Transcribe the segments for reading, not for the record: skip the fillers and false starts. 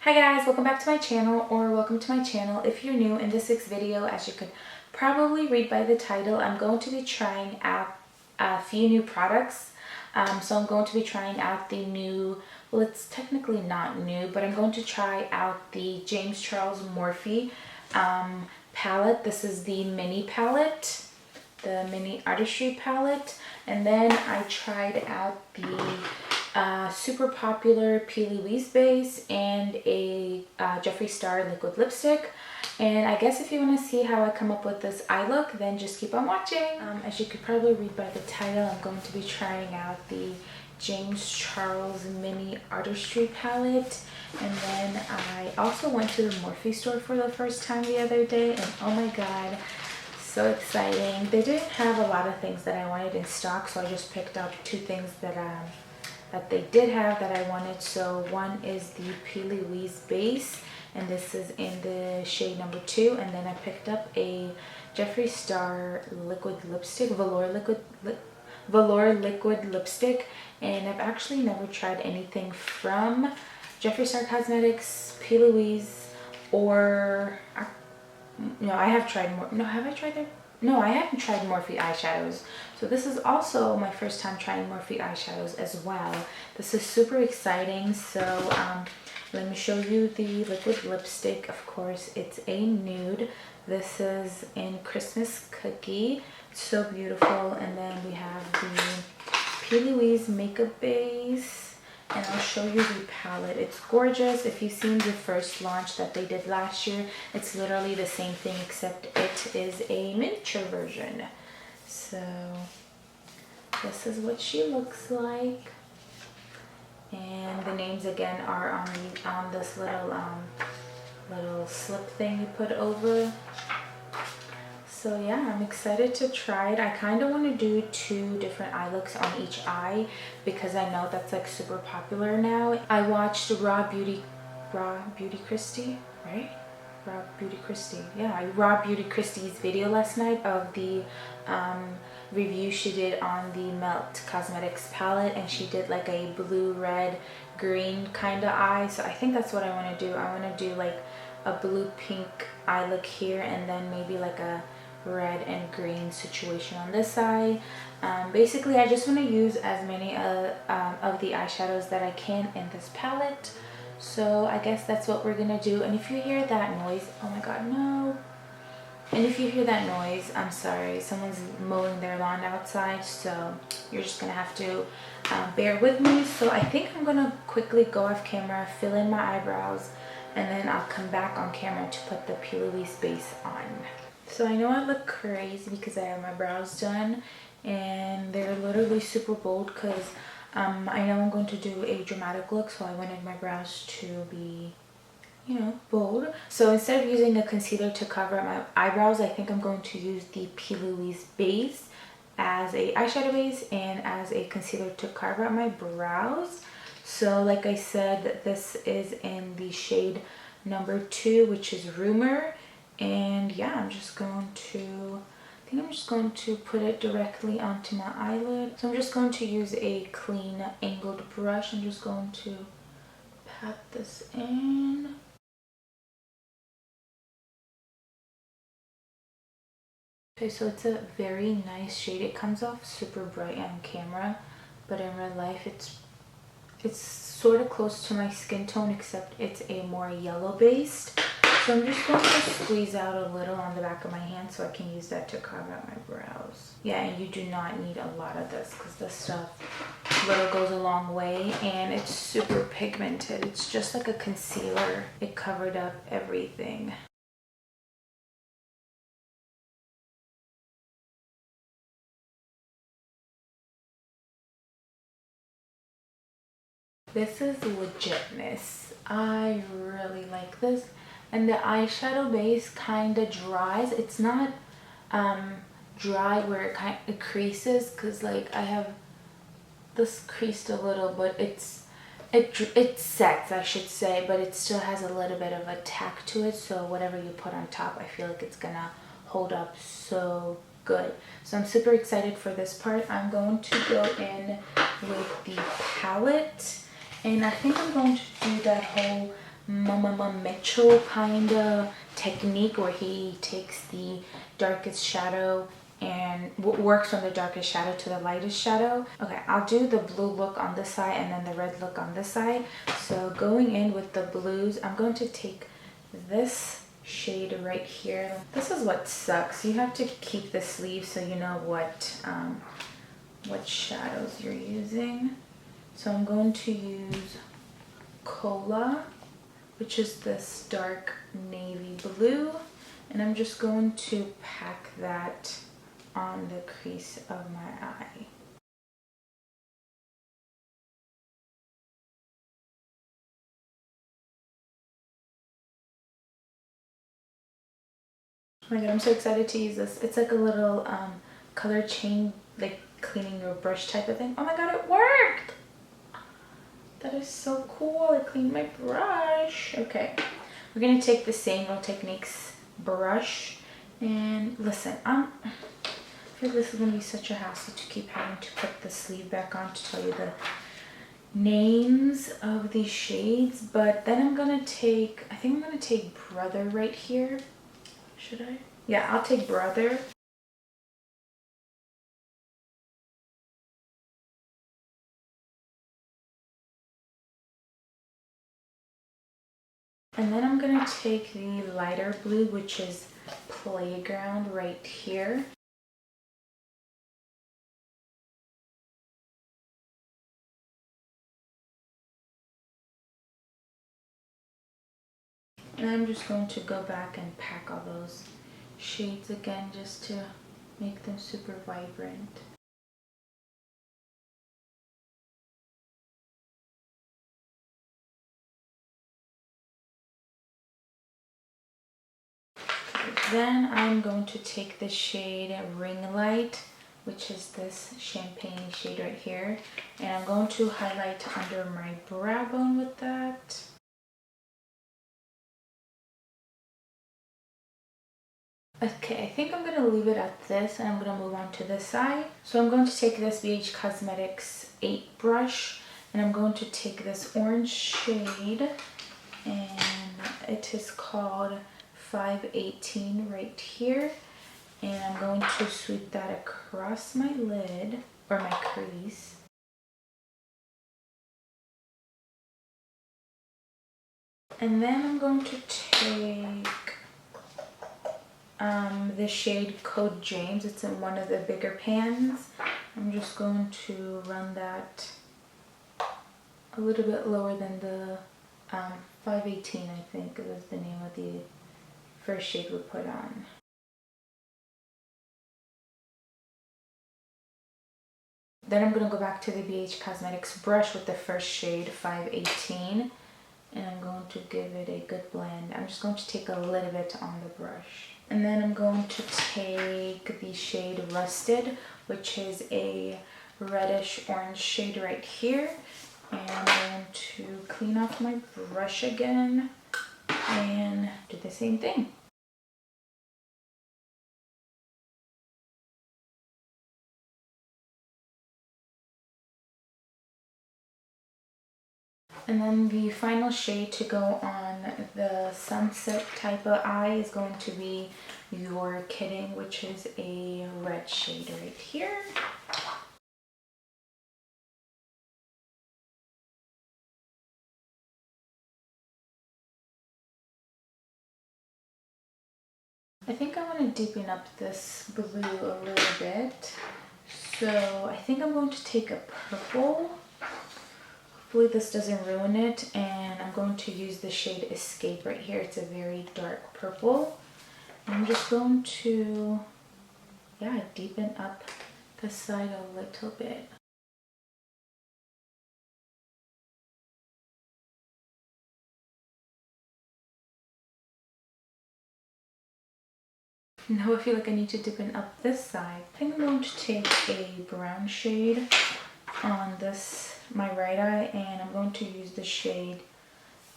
Hi guys, welcome back to my channel, or welcome to my channel if you're new. In this week's video, as you could probably read by the title, I'm going to be trying out a few new products. So I'm going to be trying out the new, well, it's technically not new, but I'm going to try out the James Charles Morphe palette. This is the mini palette, the mini artistry palette. And then I tried out the super popular Louise base and a Jeffree Star liquid lipstick. And I guess if you want to see how I come up with this eye look, then just keep on watching. As you could probably read by the title, I'm going to be trying out the James Charles mini artistry palette. And then I also went to the Morphe store for the first time the other day, and oh my god, so exciting. They didn't have a lot of things that I wanted in stock, so I just picked up two things that they did have that I wanted. So one is the Louise base, and this is in the shade number 2. And then I picked up a Jeffree Star liquid lipstick, velour liquid lipstick. And I've actually never tried anything from Jeffree Star Cosmetics, Louise, or no, I have tried more. No, have I tried them? No, I haven't tried Morphe eyeshadows. So this is also my first time trying Morphe eyeshadows as well. This is super exciting. So let me show you the liquid lipstick. Of course, it's a nude. This is in Christmas Cookie. It's so beautiful. And then we have the Louise makeup base. And I'll show you the palette. It's gorgeous. If you've seen the first launch that they did last year, it's literally the same thing, except it is a miniature version. So this is what she looks like. And the names again are on this little slip thing you put over. So yeah, I'm excited to try it. I kind of want to do 2 different eye looks on each eye because I know that's like super popular now. I watched Raw Beauty Christie, right? Raw Beauty Christie's video last night of the review she did on the Melt Cosmetics palette, and she did like a blue, red, green kind of eye. So I think that's what I want to do. I want to do like a blue pink eye look here, and then maybe like a red and green situation on this side. Basically, I just want to use as many of the eyeshadows that I can in this palette. So I guess that's what we're gonna do. And if you hear that noise, oh my god, no. And if you hear that noise, I'm sorry, someone's mowing their lawn outside, so you're just gonna have to bear with me. So I think I'm gonna quickly go off camera, fill in my eyebrows, and then I'll come back on camera to put the Louise base on. So I know I look crazy because I have my brows done, and they're literally super bold because I know I'm going to do a dramatic look, so I wanted my brows to be, you know, bold. So instead of using a concealer to cover up my eyebrows, I think I'm going to use the Louise base as a eyeshadow base and as a concealer to cover up my brows. So like I said, this is in the shade number 2, which is Rumor. And yeah, I'm just going to put it directly onto my eyelid. So I'm just going to use a clean angled brush. I'm just going to pat this in. Okay, so it's a very nice shade. It comes off super bright on camera, but in real life it's sort of close to my skin tone, except it's a more yellow based. So I'm just going to squeeze out a little on the back of my hand so I can use that to cover up my brows. Yeah, and you do not need a lot of this because this stuff really goes a long way, and it's super pigmented. It's just like a concealer. It covered up everything. This is legitness. I really like this. And the eyeshadow base kind of dries. It's not dry where it creases, because like I have this creased a little, but it sets, I should say, but it still has a little bit of a tack to it. So whatever you put on top, I feel like it's gonna hold up so good. So I'm super excited for this part. I'm going to go in with the palette, and I think I'm going to do that whole Mama Mitchell kind of technique where he takes the darkest shadow and works from the darkest shadow to the lightest shadow. Okay, I'll do the blue look on this side and then the red look on this side. So going in with the blues, I'm going to take this shade right here. This is what sucks. You have to keep the sleeve so you know what shadows you're using. So I'm going to use Cola, which is this dark navy blue, and I'm just going to pack that on the crease of my eye. Oh my god, I'm so excited to use this. It's like a little color chain, like cleaning your brush type of thing. Oh my god, it worked! That is so cool. I cleaned my brush. Okay, we're gonna take the same Real Techniques brush, and listen, I feel like this is gonna be such a hassle to keep having to put the sleeve back on to tell you the names of these shades, but then I'm gonna take, I think I'm gonna take Brother right here. Should I? Yeah, I'll take Brother. And then I'm gonna take the lighter blue, which is Playground right here. And I'm just going to go back and pack all those shades again just to make them super vibrant. Then I'm going to take the shade Ring Light, which is this champagne shade right here, and I'm going to highlight under my brow bone with that. Okay, I think I'm gonna leave it at this and I'm gonna move on to this side. So I'm going to take this BH Cosmetics 8 brush and I'm going to take this orange shade, and it is called 518 right here, and I'm going to sweep that across my lid or my crease. And then I'm going to take the shade Code James. It's in one of the bigger pans. I'm just going to run that a little bit lower than the 518, I think was the name of the first shade we put on. Then I'm going to go back to the BH Cosmetics brush with the first shade 518, and I'm going to give it a good blend. I'm just going to take a little bit on the brush. And then I'm going to take the shade Rusted, which is a reddish orange shade right here. And I'm going to clean off my brush again and do the same thing. And then the final shade to go on the sunset type of eye is going to be 𝓕𝓸𝓷'𝓽, which is a red shade right here. I think I want to deepen up this blue a little bit. So I think I'm going to take a purple. Hopefully this doesn't ruin it, and I'm going to use the shade Escape right here. It's a very dark purple. I'm just going to, yeah, deepen up the side a little bit. Now I feel like I need to deepen up this side. I think I'm going to take a brown shade on this, my right eye, and I'm going to use the shade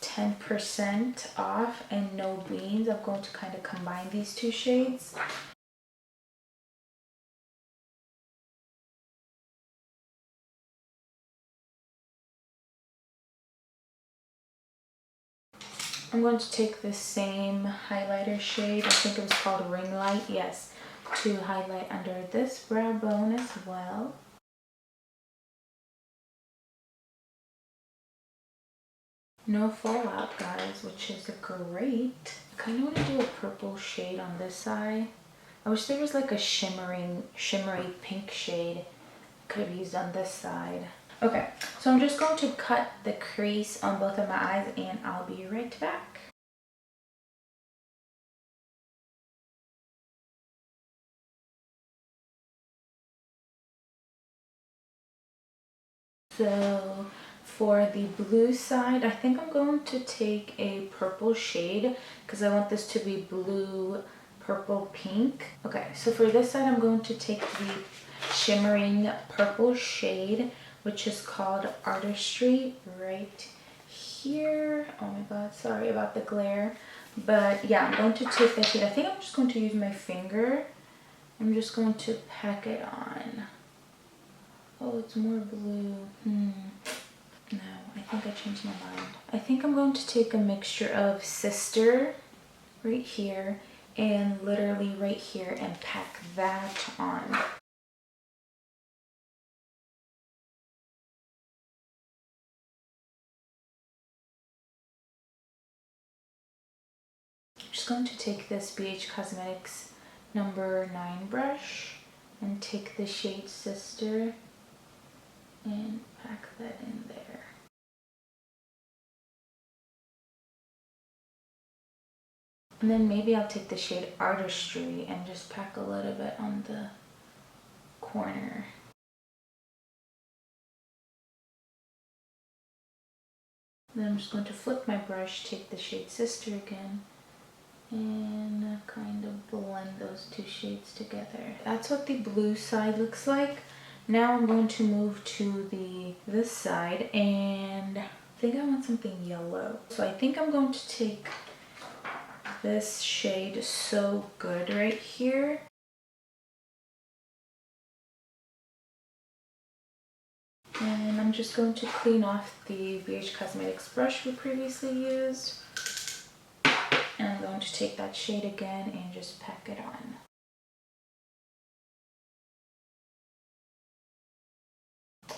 10% Off and No Beans. I'm going to kind of combine these two shades. I'm going to take the same highlighter shade, I think it was called Ring Light, yes, to highlight under this brow bone as well. No fallout, guys, which is great. I kind of want to do a purple shade on this side. I wish there was like a shimmery pink shade I could have used on this side. Okay, so I'm just going to cut the crease on both of my eyes and I'll be right back. So for the blue side, I think I'm going to take a purple shade because I want this to be blue, purple, pink. Okay, so for this side, I'm going to take the shimmering purple shade, which is called Artistry right here. Oh my god, sorry about the glare. But yeah, I'm going to take that shade. I think I'm just going to use my finger. I'm just going to pack it on. Oh, it's more blue. No, I think I changed my mind. I think I'm going to take a mixture of Sister right here and literally right here and pack that on. I'm just going to take this BH Cosmetics number 9 brush and take the shade Sister and pack that in there. And then maybe I'll take the shade Artistry and just pack a little bit on the corner. Then I'm just going to flip my brush, take the shade Sister again, and kind of blend those two shades together. That's what the blue side looks like. Now I'm going to move to this side, and I think I want something yellow. So I think I'm going to take this shade So Good right here. And I'm just going to clean off the BH Cosmetics brush we previously used. And I'm going to take that shade again and just pack it on.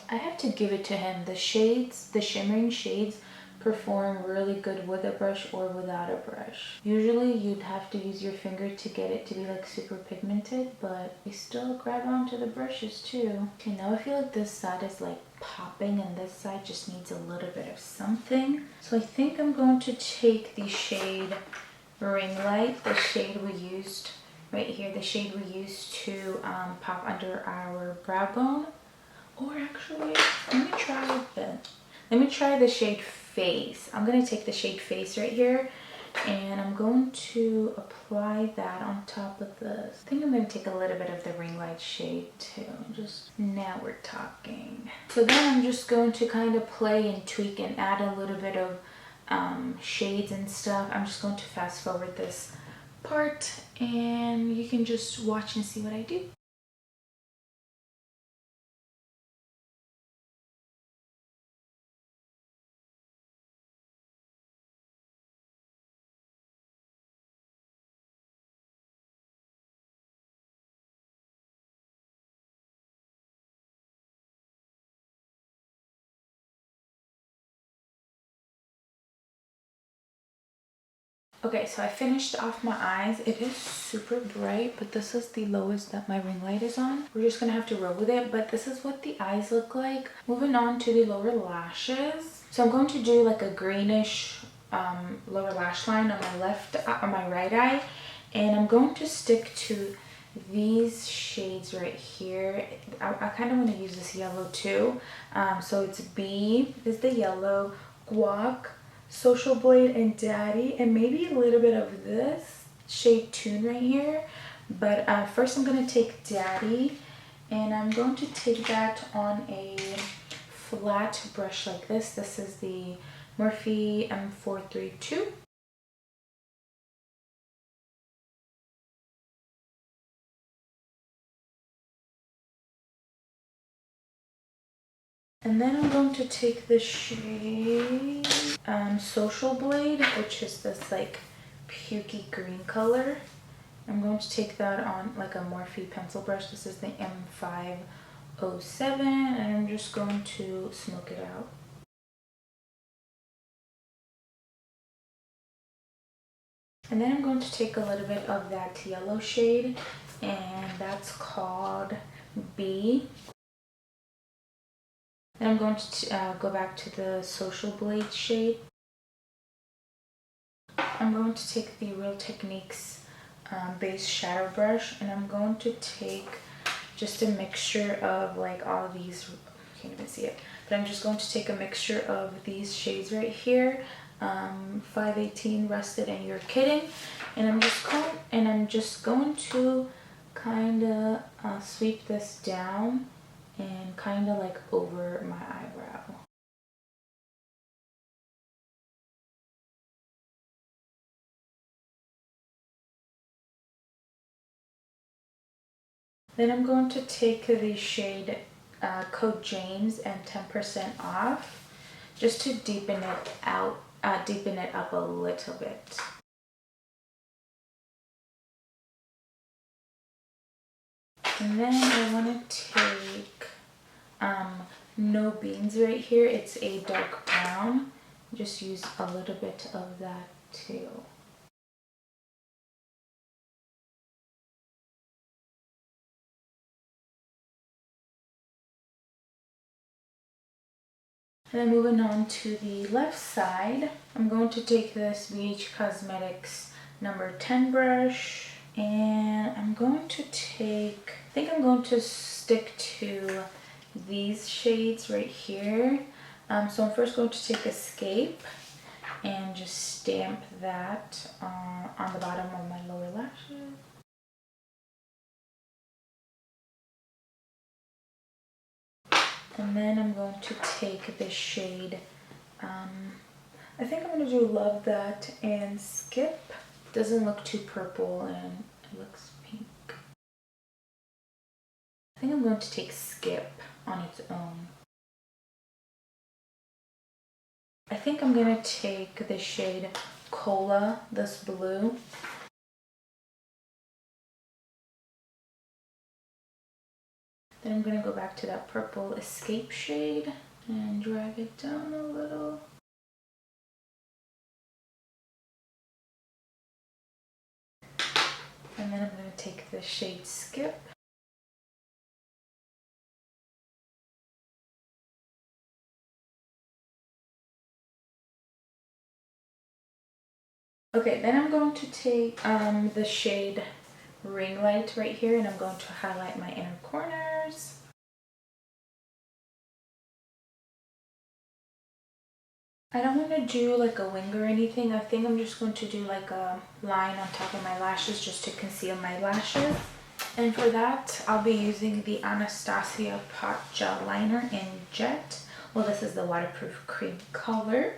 I have to give it to him. The shades, the shimmering shades, perform really good with a brush or without a brush. Usually you'd have to use your finger to get it to be like super pigmented, but we still grab onto the brushes too. Okay, now I feel like this side is like popping and this side just needs a little bit of something. So I think I'm going to take the shade Ring Light, the shade we used right here, the shade we used to pop under our brow bone. Or actually, let me try the shade Face. I'm going to take the shade Face right here and I'm going to apply that on top of this. I think I'm going to take a little bit of the Ring Light shade too. Now we're talking. So then I'm just going to kind of play and tweak and add a little bit of shades and stuff. I'm just going to fast forward this part and you can just watch and see what I do. Okay, so I finished off my eyes. It is super bright, but this is the lowest that my ring light is on. We're just gonna have to roll with it, but this is what the eyes look like. Moving on to the lower lashes. So I'm going to do like a greenish lower lash line on my right eye, and I'm going to stick to these shades right here. I kind of want to use this yellow too. So it's B is the yellow, Guac, Social Blade, and Daddy, and maybe a little bit of this shade Tune right here. But first I'm going to take Daddy, and I'm going to take that on a flat brush like this. This is the Morphe M432. And then I'm going to take the shade Social Blade, which is this like pukey green color. I'm going to take that on like a Morphe pencil brush. This is the M507, and I'm just going to smoke it out. And then I'm going to take a little bit of that yellow shade, and that's called B. And I'm going to go back to the Social Blade shade. I'm going to take the Real Techniques base shadow brush, and I'm going to take just a mixture of like all these, you can't even see it, but I'm just going to take a mixture of these shades right here, 518, Rusted, and You're Kidding, and I'm just going to kind of sweep this down and kind of like over my eyebrow. Then I'm going to take the shade Code James and 10% off, just to deepen it out, deepen it up a little bit. And then I want to take No Beans right here. It's a dark brown. Just use a little bit of that too. And then moving on to the left side, I'm going to take this BH Cosmetics number 10 brush, and I'm going to take, I think I'm going to stick to these shades right here. So I'm first going to take Escape and just stamp that on the bottom of my lower lashes. And then I'm going to take this shade, I think I'm going to do Love That and Skip. Doesn't look too purple and it looks pink. I think I'm going to take Skip on its own. I think I'm going to take the shade Cola, this blue. Then I'm going to go back to that purple Escape shade and drag it down a little. And then I'm going to take the shade Skip. Okay, then I'm going to take the shade Ring Light right here, and I'm going to highlight my inner corners. I don't want to do like a wing or anything. I think I'm just going to do like a line on top of my lashes just to conceal my lashes. And for that, I'll be using the Anastasia Pot Gel Liner in Jet. Well, this is the waterproof cream color.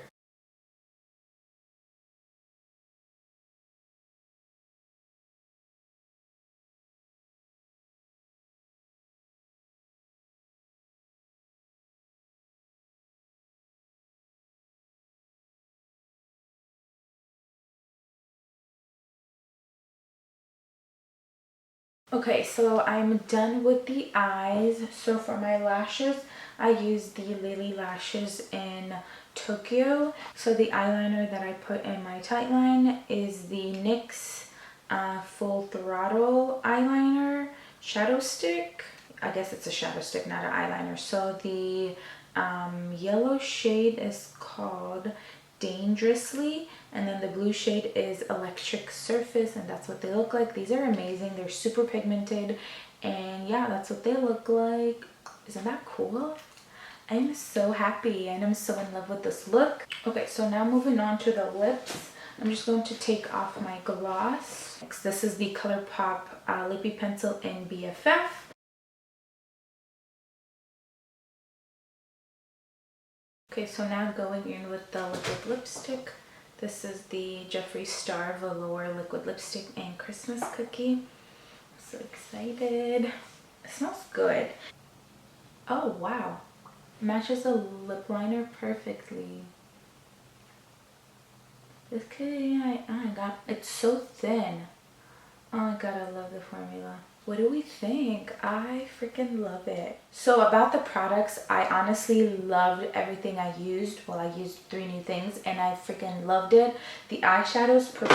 Okay, so I'm done with the eyes. So for my lashes, I use the Lily Lashes in Tokyo. So the eyeliner that I put in my tight line is the NYX Full Throttle Eyeliner Shadow Stick. I guess it's a shadow stick, not an eyeliner. So the yellow shade is called Dangerously, and then the blue shade is Electric Surface, and that's what they look like. These are amazing. They're super pigmented, and yeah, that's what they look like. Isn't that cool? I'm so happy and I'm so in love with this look. Okay, so now moving on to the lips. I'm just going to take off my gloss. Next, this is the ColourPop Lippy Pencil in BFF. Okay, so now going in with the liquid lipstick. This is the Jeffree Star Velour Liquid Lipstick and Christmas Cookie. I'm so excited. It smells good. Oh, wow. Matches the lip liner perfectly. This kitty, oh my god, it's so thin. Oh my god, I love the formula. What do we think? I freaking love it. So about the products, I honestly loved everything I used. Well, I used 3 new things and I freaking loved it. The eyeshadows